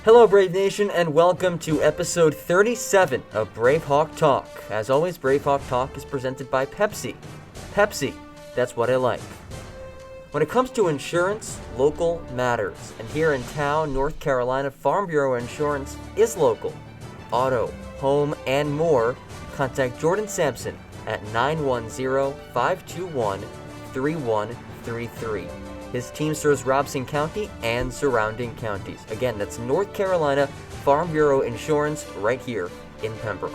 Hello, Brave Nation, and welcome to episode 37 of BraveHawk Talk. As always, BraveHawk Talk is presented by Pepsi. Pepsi, that's what I like. When it comes to insurance, local matters. And here in town, North Carolina, Farm Bureau Insurance is local. Auto, home, and more. Contact Jordan Sampson at 910-521-3133. His team serves Robeson County and surrounding counties. Again, that's North Carolina Farm Bureau Insurance right here in Pembroke.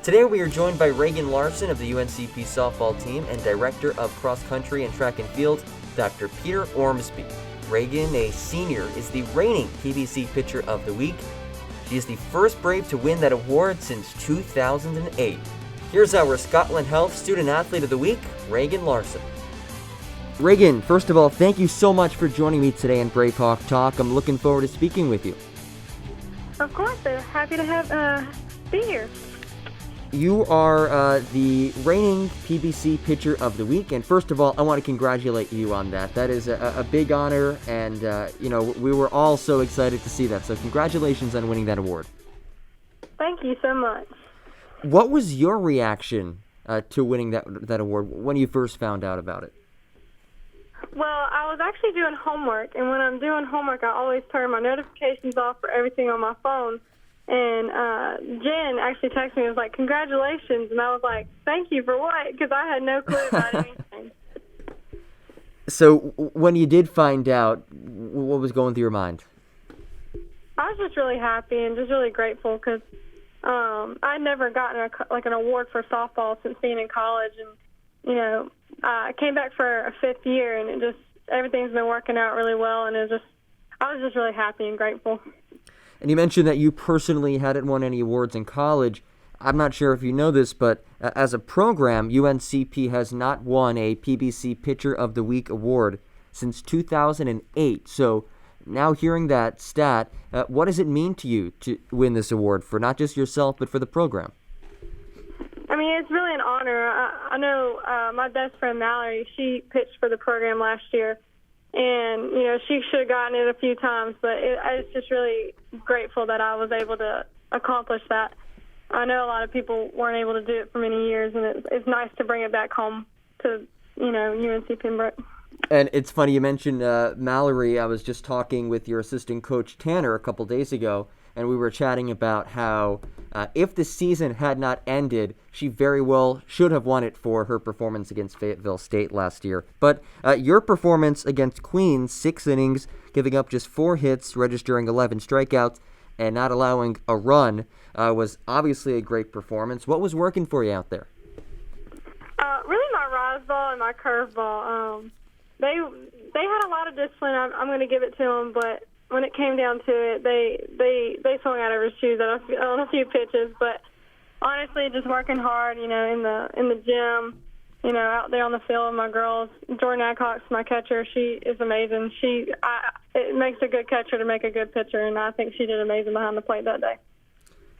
Today we are joined by Raygan Larson of the UNCP softball team and Director of Cross Country and Track and Field, Dr. Peter Ormsby. Raygan, a senior, is the reigning PBC Pitcher of the Week. She is the first Brave to win that award since 2008. Here's our Scotland Health Student Athlete of the Week, Raygan Larson. Raygan, first of all, thank you so much for joining me today in BraveHawk Talk. I'm looking forward to speaking with you. Of course, they're happy to be here. You are the reigning PBC Pitcher of the Week, and first of all, I want to congratulate you on that. That is a big honor, and we were all so excited to see that. So congratulations on winning that award. Thank you so much. What was your reaction to winning that award when you first found out about it? Well, I was actually doing homework, and when I'm doing homework, I always turn my notifications off for everything on my phone. And Jen actually texted me and was like, congratulations. And I was like, thank you for what? Because I had no clue about anything. So when you did find out, what was going through your mind? I was just really happy and just really grateful because I'd never gotten an award for softball since being in college. And, I came back for a fifth year, and everything's been working out really well. And I was just really happy and grateful. And you mentioned that you personally hadn't won any awards in college. I'm not sure if you know this, but as a program, UNCP has not won a PBC Pitcher of the Week award since 2008. So now hearing that stat, what does it mean to you to win this award for not just yourself, but for the program? I mean, it's really an honor. I know my best friend Mallory, she pitched for the program last year. And, she should have gotten it a few times, but I was just really grateful that I was able to accomplish that. I know a lot of people weren't able to do it for many years, and it's nice to bring it back home to, UNC Pembroke. And it's funny you mentioned Mallory. I was just talking with your assistant coach, Tanner, a couple days ago, and we were chatting about how if the season had not ended, she very well should have won it for her performance against Fayetteville State last year. But your performance against Queens, 6 innings, giving up just 4 hits, registering 11 strikeouts, and not allowing a run, was obviously a great performance. What was working for you out there? Really my rise ball and my curve ball. They had a lot of discipline. I'm going to give it to them, but when it came down to it, they swung out of their shoes on a few pitches. But honestly, just working hard, in the gym, out there on the field with my girls. Jordan Adcock's my catcher. She is amazing. It makes a good catcher to make a good pitcher, and I think she did amazing behind the plate that day.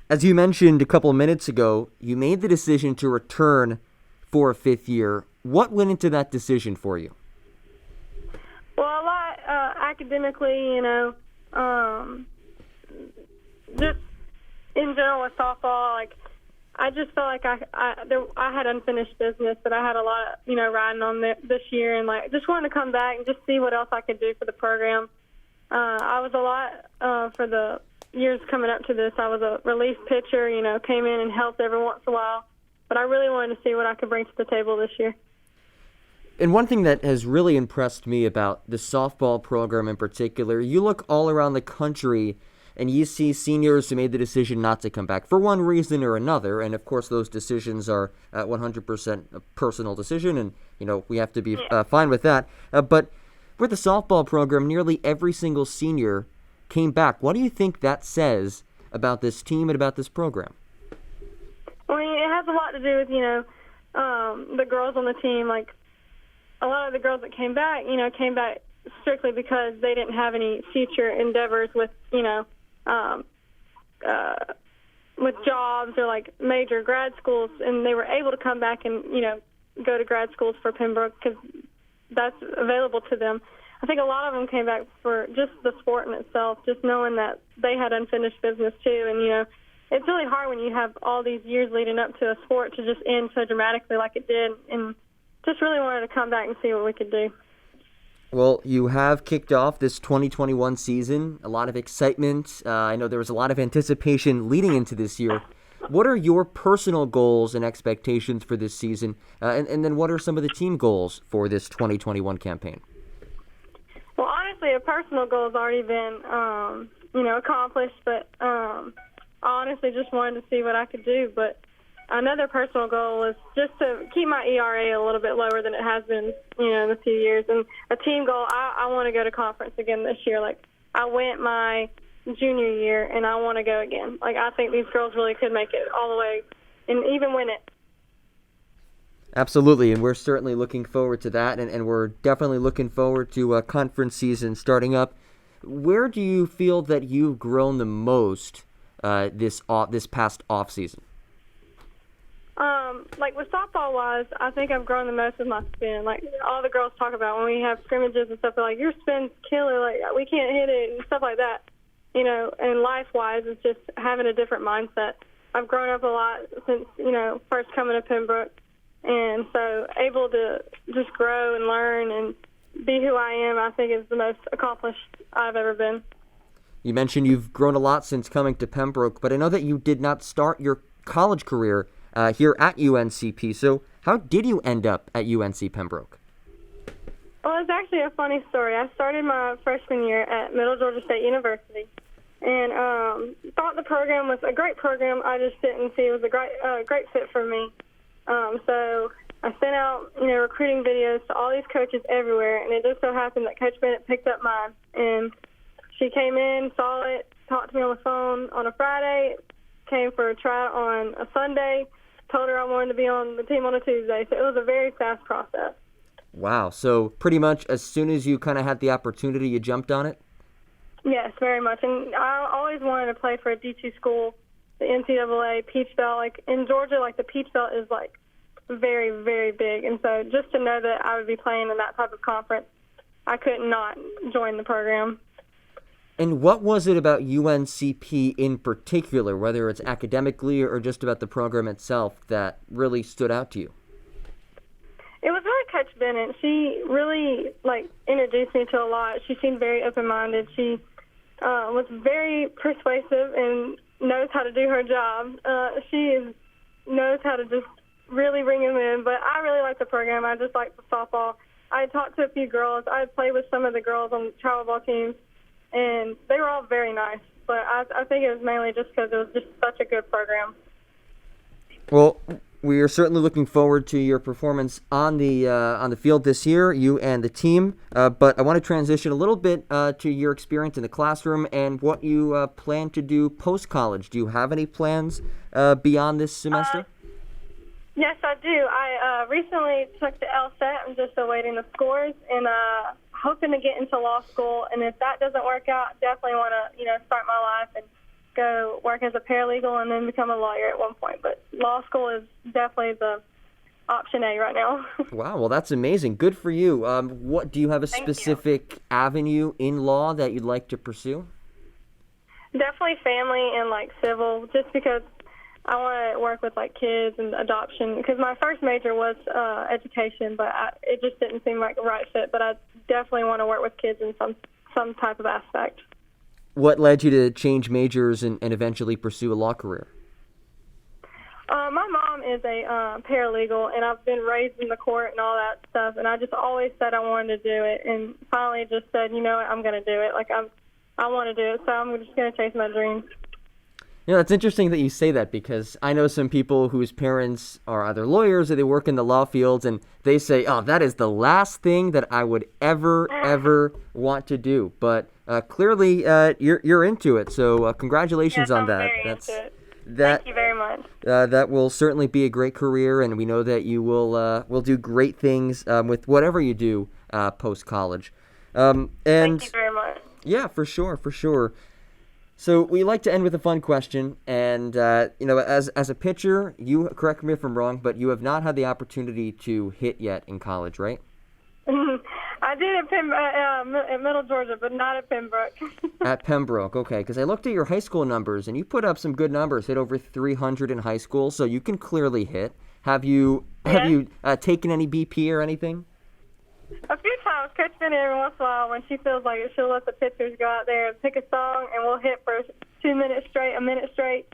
As you mentioned a couple of minutes ago, you made the decision to return for a 5th year. What went into that decision for you? Well, a lot academically, just in general with softball, I just felt like I had unfinished business that I had a lot, riding on this year, and just wanted to come back and just see what else I could do for the program. I was a lot for the years coming up to this. I was a relief pitcher, came in and helped every once in a while, but I really wanted to see what I could bring to the table this year. And one thing that has really impressed me about the softball program in particular, you look all around the country and you see seniors who made the decision not to come back for one reason or another. And of course, those decisions are 100% a personal decision, and we have to be fine with that. But for the softball program, nearly every single senior came back. What do you think that says about this team and about this program? Well, it has a lot to do with the girls on the team. A lot of the girls that came back strictly because they didn't have any future endeavors with jobs or major grad schools, and they were able to come back and go to grad schools for Pembroke because that's available to them. I think a lot of them came back for just the sport in itself, just knowing that they had unfinished business too. And, it's really hard when you have all these years leading up to a sport to just end so dramatically like it did, and just really wanted to come back and see what we could do. Well, you have kicked off this 2021 season, a lot of excitement. I know there was a lot of anticipation leading into this year. What are your personal goals and expectations for this season? And then what are some of the team goals for this 2021 campaign? Well, honestly, a personal goal has already been, accomplished, but I honestly just wanted to see what I could do. But another personal goal is just to keep my ERA a little bit lower than it has been, in a few years. And a team goal, I want to go to conference again this year. Like, I went my junior year, and I want to go again. Like, I think these girls really could make it all the way and even win it. Absolutely, and we're certainly looking forward to that, and we're definitely looking forward to conference season starting up. Where do you feel that you've grown the most this past off season? Like with softball-wise, I think I've grown the most with my spin. Like, all the girls talk about when we have scrimmages and stuff, they're like, your spin's killer, like, we can't hit it and stuff like that. And life-wise, it's just having a different mindset. I've grown up a lot since, first coming to Pembroke, and so able to just grow and learn and be who I am, I think is the most accomplished I've ever been. You mentioned you've grown a lot since coming to Pembroke, but I know that you did not start your college career here at UNCP. So how did you end up at UNC Pembroke? Well, it's actually a funny story. I started my freshman year at Middle Georgia State University and thought the program was a great program. I just didn't see it was a great fit for me. So I sent out, recruiting videos to all these coaches everywhere, and it just so happened that Coach Bennett picked up mine. And she came in, saw it, talked to me on the phone on a Friday, came for a tryout on a Sunday, told her I wanted to be on the team on a Tuesday. So it was a very fast process. Wow. So pretty much as soon as you kind of had the opportunity, you jumped on it? Yes, very much. And I always wanted to play for a D2 school, the NCAA Peach Belt. Like, in Georgia, like, the Peach Belt is, like, very, very big. And so just to know that I would be playing in that type of conference, I could not join the program. And what was it about UNCP in particular, whether it's academically or just about the program itself, that really stood out to you? It was really Coach Bennett. She really, introduced me to a lot. She seemed very open-minded. She was very persuasive and knows how to do her job. She knows how to just really bring them in. But I really like the program. I just like the softball. I talked to a few girls. I played with some of the girls on travel ball teams, and they were all very nice. But I think it was mainly just because it was just such a good program. Well, we are certainly looking forward to your performance on the field this year, you and the team. But I want to transition a little bit to your experience in the classroom and what you plan to do post-college. Do you have any plans beyond this semester? Yes, I do. I recently took the LSAT. I'm just awaiting the scores and hoping to get into law school. And if that doesn't work out, definitely want to, start my life and go work as a paralegal and then become a lawyer at one point. But law school is definitely the option A right now. Wow, well, that's amazing. Good for you. What do you have a specific avenue in law that you'd like to pursue? Definitely family and civil, just because I want to work with kids and adoption. Because my first major was education, but it just didn't seem like the right fit. But I definitely want to work with kids in some type of aspect. What led you to change majors and eventually pursue a law career? My mom is a paralegal, and I've been raised in the court and all that stuff, and I just always said I wanted to do it, and finally just said, you know what, I'm going to do it. I want to do it, so I'm just going to chase my dreams. It's interesting that you say that, because I know some people whose parents are either lawyers or they work in the law fields, and they say, oh, that is the last thing that I would ever want to do. But clearly you're into it, so congratulations on that. Very into it. Thank you very much. That will certainly be a great career, and we know that you will do great things with whatever you do post-college. Thank you very much. Yeah, for sure. So we like to end with a fun question, and as a pitcher, you correct me if I'm wrong, but you have not had the opportunity to hit yet in college, right? I did at Middle Georgia, but not at Pembroke. At Pembroke, okay, because I looked at your high school numbers, and you put up some good numbers, hit over 300 in high school, so you can clearly hit. Have you taken any BP or anything? A few times. Coach Benny, every once in a while, when she feels like it, she'll let the pitchers go out there and pick a song, and we'll hit for 2 minutes straight, a minute straight.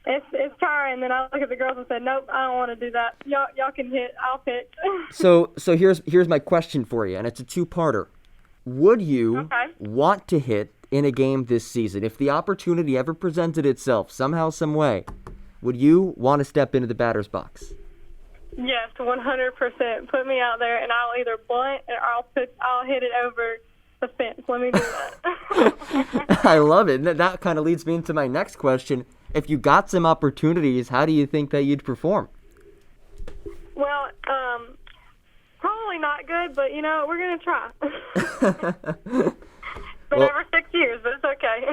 It's tiring. Then I look at the girls and say, nope, I don't want to do that. Y'all can hit. I'll pitch. So here's my question for you, and it's a two-parter. Would you want to hit in a game this season? If the opportunity ever presented itself, somehow, some way, would you want to step into the batter's box? Yes, 100%. Put me out there, and I'll either bunt or I'll hit it over the fence. Let me do that. I love it. That kind of leads me into my next question. If you got some opportunities, how do you think that you'd perform? Well, probably not good, but, we're going to try. Been over 6 years, but it's okay.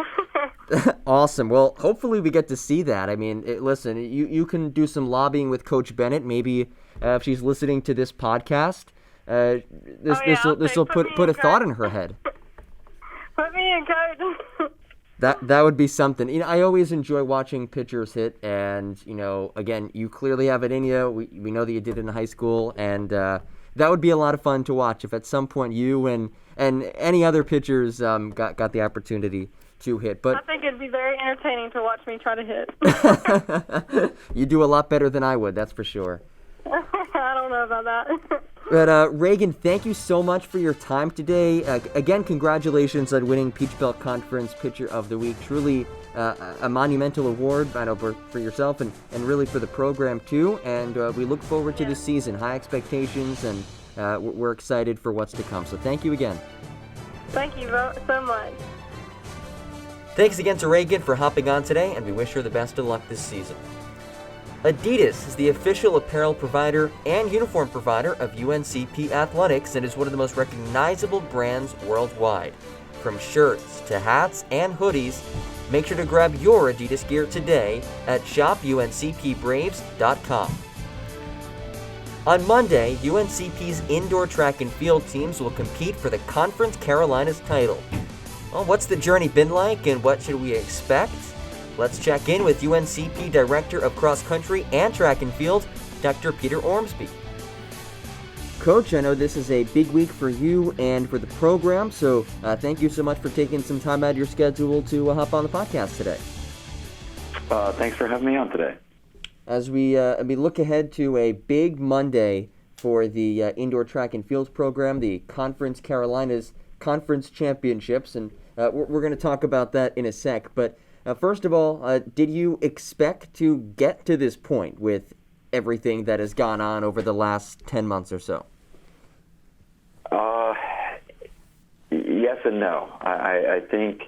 Awesome. Well, hopefully we get to see that. I mean, listen, you can do some lobbying with Coach Bennett. Maybe if she's listening to this podcast, this will put a thought in her head. Put me in, Coach. That would be something. I always enjoy watching pitchers hit, and again, you clearly have it in you. We know that you did it in high school, and that would be a lot of fun to watch if at some point you and any other pitchers got the opportunity to hit. But I think it'd be very entertaining to watch me try to hit. You do a lot better than I would, that's for sure. I don't know about that. But Raygan, thank you so much for your time today. Again, congratulations on winning Peach Belt Conference Pitcher of the Week. Truly a monumental award, I know, for yourself and really for the program too. And we look forward to this season. High expectations, and we're excited for what's to come. So thank you again. Thank you so much. Thanks again to Raygan for hopping on today, and we wish her the best of luck this season. Adidas is the official apparel provider and uniform provider of UNCP Athletics and is one of the most recognizable brands worldwide. From shirts to hats and hoodies, make sure to grab your Adidas gear today at shopuncpbraves.com. On Monday, UNCP's indoor track and field teams will compete for the Conference Carolinas title. Well, what's the journey been like, and what should we expect? Let's check in with UNCP Director of Cross Country and Track and Field, Dr. Peter Ormsby. Coach, I know this is a big week for you and for the program, so thank you so much for taking some time out of your schedule to hop on the podcast today. Thanks for having me on today. As we look ahead to a big Monday for the indoor track and field program, the Conference Carolinas Conference Championships, and we're going to talk about that in a sec, but first of all, did you expect to get to this point with everything that has gone on over the last 10 months or so? Yes and no. I think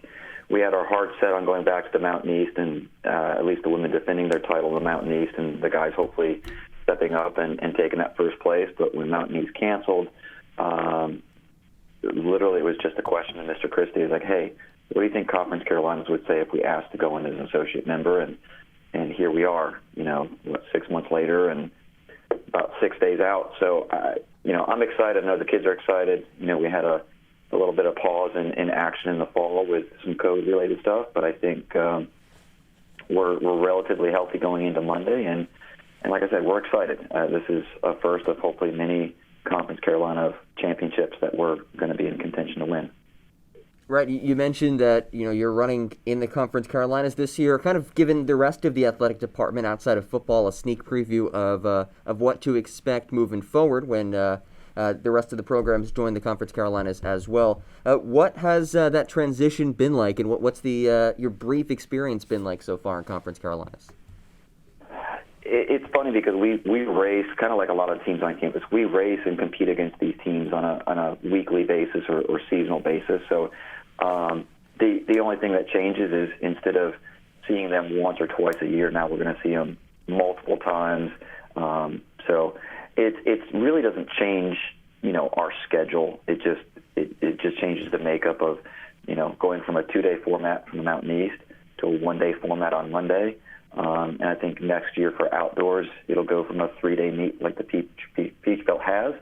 we had our hearts set on going back to the Mountain East, and at least the women defending their title in the Mountain East, and the guys hopefully stepping up and taking that first place. But when Mountain East canceled, literally it was just a question, and Mr. Christie was like, hey, what do you think Conference Carolinas would say if we asked to go in as an associate member? And here we are, 6 months later and about 6 days out. So, I'm excited. I know the kids are excited. We had a little bit of pause in action in the fall with some COVID-related stuff, but I think we're relatively healthy going into Monday. And like I said, we're excited. This is a first of hopefully many Conference Carolina championships that we're going to be in contention to win. Right, you mentioned that you're running in the Conference Carolinas this year, kind of giving the rest of the athletic department outside of football a sneak preview of what to expect moving forward when the rest of the programs join the Conference Carolinas as well. What has that transition been like, and what's your brief experience been like so far in Conference Carolinas? It's funny because we race kind of like a lot of teams on campus. We race and compete against these teams on a weekly basis or seasonal basis. So the only thing that changes is instead of seeing them once or twice a year, now we're going to see them multiple times. So it really doesn't change our schedule. It just changes the makeup of going from a 2-day format from the Mountain East to a 1-day format on Monday. And I think next year for outdoors, it'll go from a 3-day meet like the Peach Belt has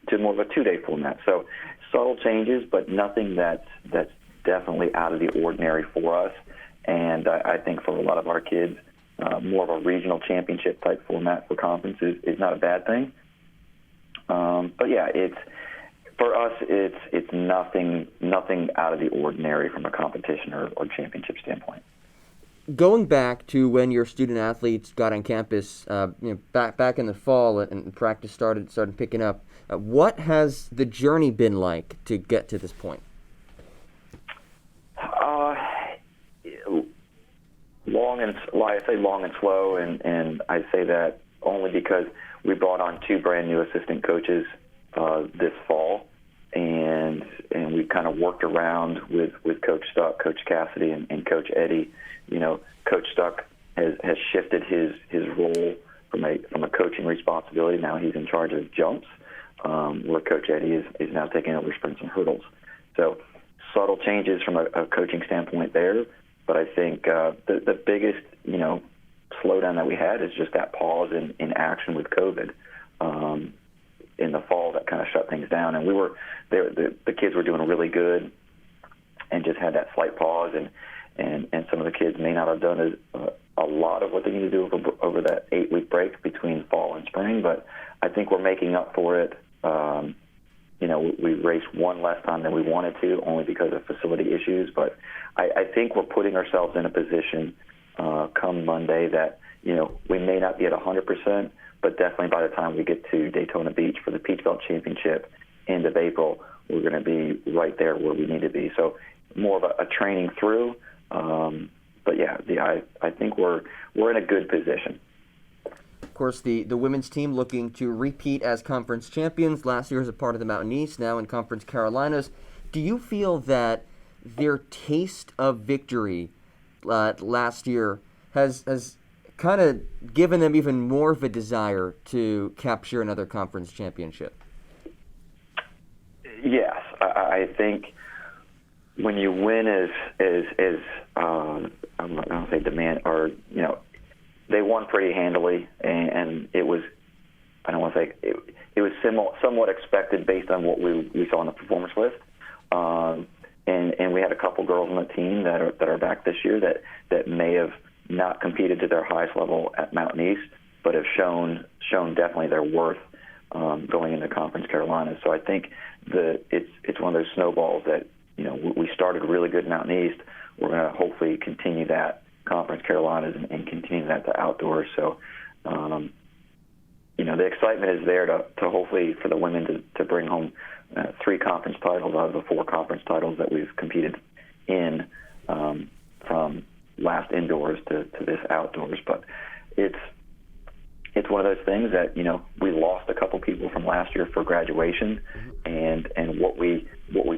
to more of a 2-day format. So subtle changes, but nothing that's definitely out of the ordinary for us. And I think for a lot of our kids, more of a regional championship type format for conference is not a bad thing. But yeah, for us, it's nothing out of the ordinary from a competition or championship standpoint. Going back to when your student athletes got on campus, back in the fall and practice started picking up, what has the journey been like to get to this point? I say long and slow, and I say that only because we brought on 2 brand new assistant coaches this fall, and we kind of worked around with Coach Stuck, Coach Cassidy, and Coach Eddie. Coach Stuck has shifted his role from a coaching responsibility. Now he's in charge of jumps, where Coach Eddie is now taking over sprints and hurdles. So subtle changes from a coaching standpoint there. But I think the biggest, slowdown that we had is just that pause in action with COVID in the fall that kind of shut things down. And the kids were doing really good and just had that slight pause. And some of the kids may not have done a lot of what they need to do over that 8-week break between fall and spring. But I think we're making up for it. We raced one less time than we wanted to, only because of facility issues. But I think we're putting ourselves in a position come Monday that, we may not be at 100%, but definitely by the time we get to Daytona Beach for the Peach Belt Championship end of April, we're going to be right there where we need to be. So more of a training through. But yeah, I think we're in a good position. Of course, the women's team looking to repeat as conference champions. Last year as a part of the Mountain East, now in Conference Carolinas. Do you feel that their taste of victory last year has kind of given them even more of a desire to capture another conference championship? Yes, I think when you win as I'm not going to say demand, or they won pretty handily, and it was, I don't want to say it was somewhat expected based on what we saw on the performance list. And we had a couple girls on the team that are back this year that may have not competed to their highest level at Mountain East, but have shown definitely their worth going into Conference Carolina. So I think it's one of those snowballs that we started really good in Mountain East. We're going to hopefully continue that Conference Carolinas and continue that to outdoors. So the excitement is there to hopefully for the women to bring home 3 conference titles out of the 4 conference titles that we've competed in from last indoors to this outdoors. But it's one of those things that we lost a couple people from last year for graduation, and what we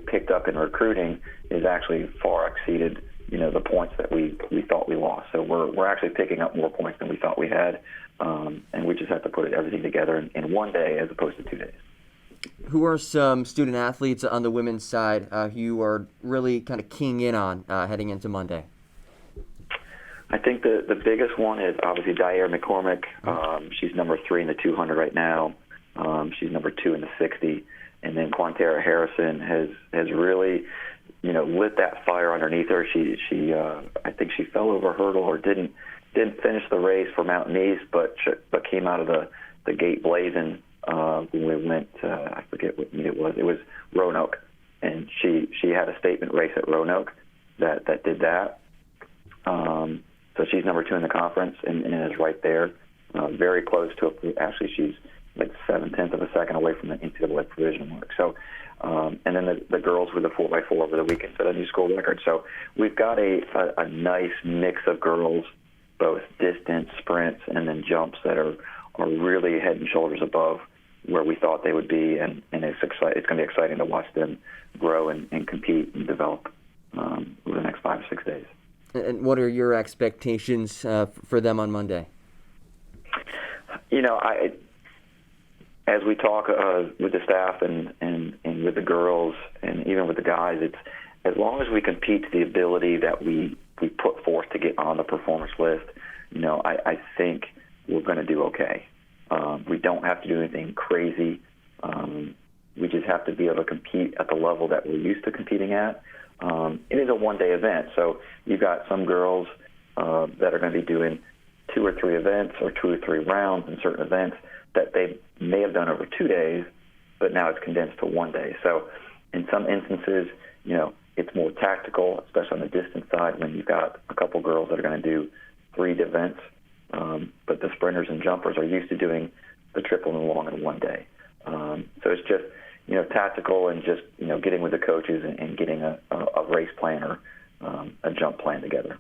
picked up in recruiting is actually far exceeded the points that we thought we lost. So we're actually picking up more points than we thought we had, and we just have to put everything together in one day as opposed to 2 days. Who are some student athletes on the women's side you are really kind of keying in on heading into Monday? I think the biggest one is obviously Dyer McCormick. She's number 3 in the 200 right now. She's number 2 in the 60. And then Quantera Harrison has really, lit that fire underneath her. She I think she fell over a hurdle or didn't finish the race for Mountain East, but came out of the gate blazing when we went. I forget what meet it was. It was Roanoke, and she had a statement race at Roanoke that did that. So she's number 2 in the conference and is right there, very close to actually she's like 0.7 of a second away from the NCAA provisional mark. So, and then the girls with the 4x4 over the weekend set a new school record. So we've got a nice mix of girls, both distance, sprints, and then jumps that are really head and shoulders above where we thought they would be, and it's going to be exciting to watch them grow and compete and develop over the next 5 or 6 days. And what are your expectations for them on Monday? As we talk with the staff and with the girls and even with the guys, it's as long as we compete to the ability that we put forth to get on the performance list, I think we're going to do okay. We don't have to do anything crazy. We We just have to be able to compete at the level that we're used to competing at. It is a one-day event, so you've got some girls that are going to be doing 2 or 3 events or 2 or 3 rounds in certain events that they may have done over 2 days, but now it's condensed to 1 day. So in some instances, it's more tactical, especially on the distance side when you've got a couple girls that are going to do 3 events, but the sprinters and jumpers are used to doing the triple and the long in 1 day. So it's just, tactical and just, getting with the coaches and getting a race plan or a jump plan together.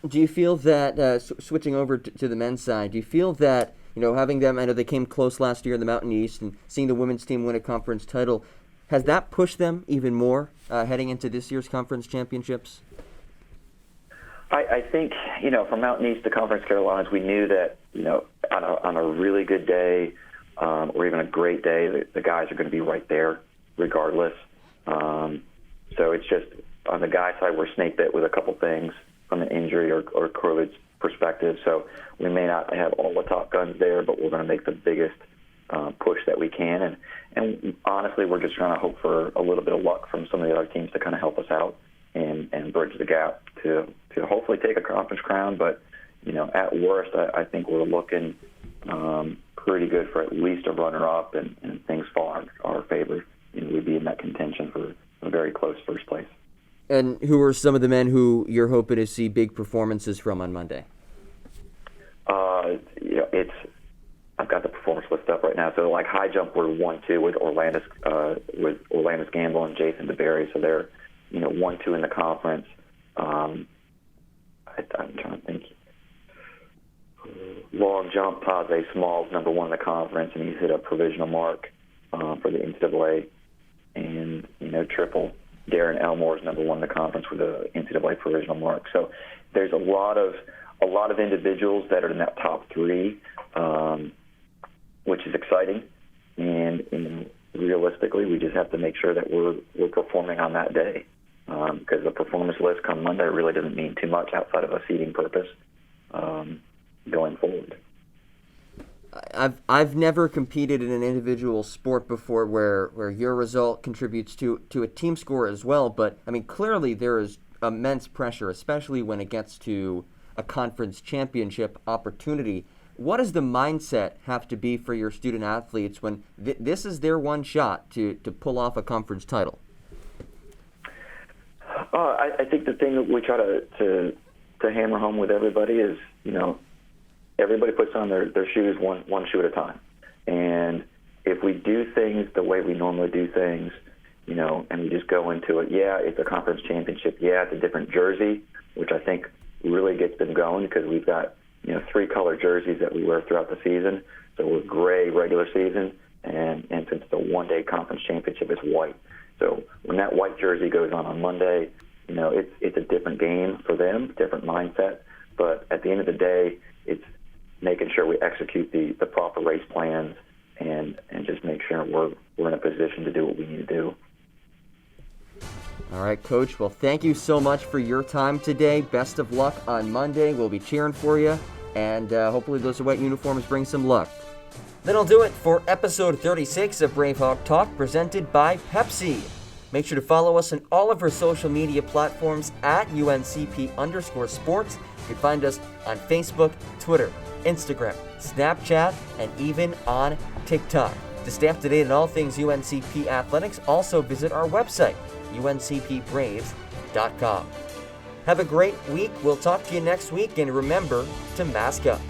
Do you feel that, switching over to the men's side, do you feel that, having them, I know they came close last year in the Mountain East, and seeing the women's team win a conference title, has that pushed them even more heading into this year's conference championships? I think, from Mountain East to Conference Carolinas, we knew that, on a really good day or even a great day, the guys are going to be right there regardless. So it's just, on the guy side, we're snake bit with a couple things from an injury or COVID perspective. So we may not have all the top guns there, but we're going to make the biggest push that we can. And honestly, we're just trying to hope for a little bit of luck from some of the other teams to kind of help us out and bridge the gap to hopefully take a conference crown. But, at worst, I think we're looking pretty good for at least a runner-up, and things fall in our favor. We'd be in that contention for a very close first place. And who are some of the men who you're hoping to see big performances from on Monday? I've got the performance list up right now. So, like high jump, we're 1-2 with Orlandis Gamble and Jason DeBerry. So they're 1-2 in the conference. I'm trying to think. Long jump, Pave Smalls, number 1 in the conference, and he's hit a provisional mark for the NCAA. And triple, Darren Elmore is number 1 in the conference with the NCAA provisional mark. So there's a lot of individuals that are in that top 3, which is exciting. And realistically, we just have to make sure that we're performing on that day, because the performance list come Monday really doesn't mean too much outside of a seeding purpose going forward. I've never competed in an individual sport before where your result contributes to a team score as well, but I mean clearly there is immense pressure, especially when it gets to a conference championship opportunity. What does the mindset have to be for your student athletes when this is their one shot to pull off a conference title? I think the thing that we try to hammer home with everybody is, everybody puts on their shoes one shoe at a time. And if we do things the way we normally do things, and we just go into it, it's a conference championship, it's a different jersey, which I think really gets them going because we've got, 3 color jerseys that we wear throughout the season. So we're gray regular season, and since the 1-day conference championship is white. So when that white jersey goes on Monday, it's a different game for them, different mindset. But at the end of the day, it's making sure we execute the proper race plans and just make sure we're in a position to do what we need to do. All right, Coach. Well, thank you so much for your time today. Best of luck on Monday. We'll be cheering for you, and hopefully those white uniforms bring some luck. That'll do it for episode 36 of BraveHawk Talk, presented by Pepsi. Make sure to follow us on all of our social media platforms at UNCP_sports. You can find us on Facebook, Twitter, Instagram, Snapchat, and even on TikTok. To stay up to date on all things UNCP athletics, also visit our website, uncpbraves.com. Have a great week. We'll talk to you next week, and remember to mask up.